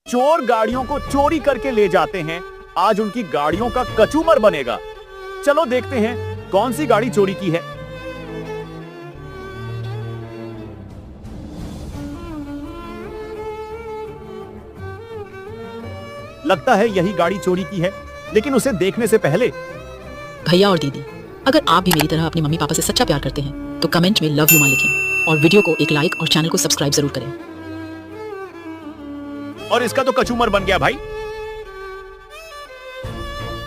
चोर गाड़ियों को चोरी करके ले जाते हैं, आज उनकी गाड़ियों का कचूमर बनेगा। चलो देखते हैं कौन सी गाड़ी चोरी की है। लगता है यही गाड़ी चोरी की है, लेकिन उसे देखने से पहले भैया और दीदी, अगर आप भी मेरी तरह अपने मम्मी पापा से सच्चा प्यार करते हैं तो कमेंट में लव यू मां लिखें और वीडियो को एक लाइक और चैनल को सब्सक्राइब जरूर करें। और इसका तो कचूमर बन गया भाई।